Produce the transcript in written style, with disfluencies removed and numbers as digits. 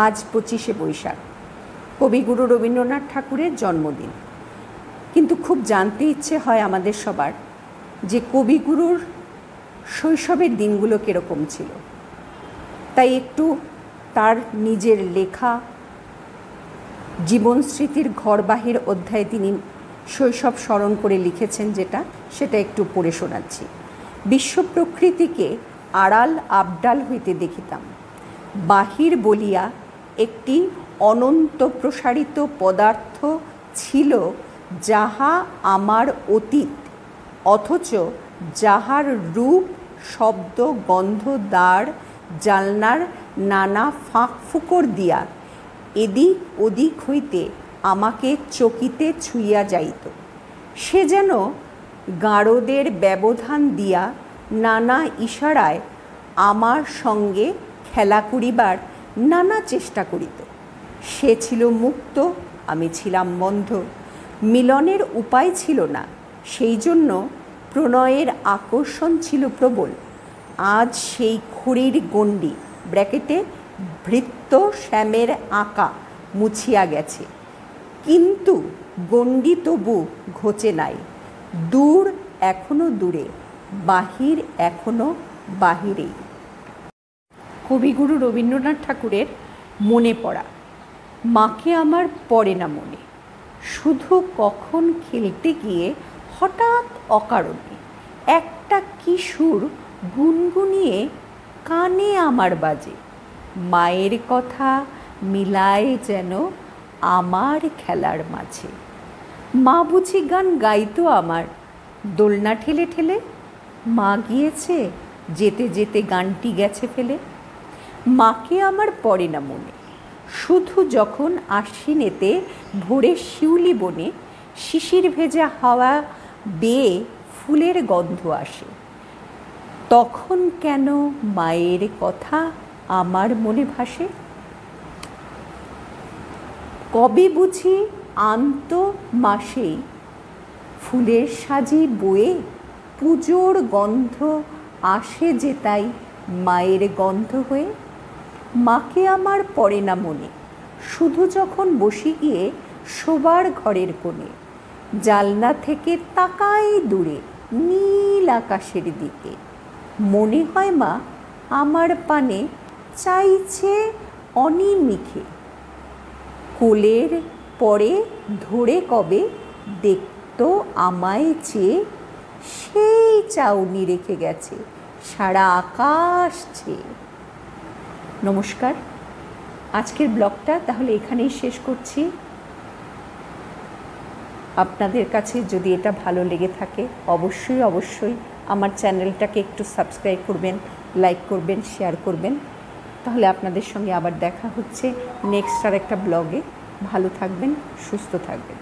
আজ 25শে বৈশাখ, কবিগুরু রবীন্দ্রনাথ ঠাকুরের জন্মদিন। কিন্তু খুব জানতে ইচ্ছে হয় আমাদের সবার যে কবিগুরুর শৈশবের দিনগুলো কীরকম ছিল। তাই একটু তার নিজের লেখা জীবন স্মৃতির ঘর বাহির অধ্যায়ে তিনি শৈশব স্মরণ করে লিখেছেন সেটা একটু পড়ে শোনাচ্ছি। বিশ্ব প্রকৃতিকে আড়াল আবডাল হইতে দেখিতাম, বাহির বলিয়া একটি অনন্ত প্রসারিত পদার্থ ছিল, যাহা আমার অতীত, অথচ যাহার রূপ শব্দ গন্ধ দ্বার জালনার নানা ফাঁক ফুকর দিয়া এদিক ওদিক হইতে আমাকে চকিতে ছুঁইয়া যাইত। সে যেন গারদের ব্যবধান দিয়া নানা ইশারায় আমার সঙ্গে খেলা করিবার নানা চেষ্টা করিত। সে ছিল মুক্ত, আমি ছিলাম বন্ধ। মিলনের উপায় ছিল না, সেই জন্য প্রণয়ের আকর্ষণ ছিল প্রবল। আজ সেই খড়ির গণ্ডি ব্র্যাকেটে ভৃত্য শ্যামের আঁকা মুছিয়া গেছে, কিন্তু গণ্ডি তবু ঘোচে নাই। দূর এখনো দূরে, বাহির এখনো বাহিরেই। কবিগুরু রবীন্দ্রনাথ ঠাকুরের মনে পড়া। মাকে আমার পড়ে না মনে, শুধু কখন খেলতে গিয়ে হঠাৎ অকারণে একটা কিশোর গুনগুনিয়ে কানে আমার বাজে। মায়ের কথা মিলায় যেন আমার খেলার মাঝে। মা বুঝি গান গাইতো আমার দোলনা ঠেলে ঠেলে। মা গিয়েছে, যেতে যেতে গানটি গেছে ফেলে। মাকে আমার পড়ে না মনে, শুধু যখন আশ্বিনেতে ভোরের শিউলি বনে শিশির ভেজা হাওয়া বেয়ে ফুলের গন্ধ আসে, তখন কেন মায়ের কথা আমার মনে ভাসে। কবে বুঝি আন্ত মাসেই ফুলের সাজি বয়ে পুজোর গন্ধ আসে যে তাই মায়ের গন্ধ হয়ে। মাকে আমার পড়ে না মনে, শুধু যখন বসে গিয়ে শোবার ঘরের কোণে জালনা থেকে তাকাই দূরে নীল আকাশের দিকে। মনে হয় মা আমার পানে চাইছে অনিমিষে। কোলের পরে ধরে কবে দেখতো আমায় চেয়ে, সেই চাউনি রেখে গেছে সারা আকাশ চেয়ে। নমস্কার, আজকের ব্লগটা তাহলে এখানেই শেষ করছি। আপনাদের কাছে যদি এটা ভালো লেগে থাকে অবশ্যই আমার চ্যানেলটাকে একটু সাবস্ক্রাইব করবেন, লাইক করবেন, শেয়ার করবেন। তাহলে আপনাদের সঙ্গে আবার দেখা হচ্ছে নেক্সট আর একটা ব্লগে। ভালো থাকবেন, সুস্থ থাকবেন।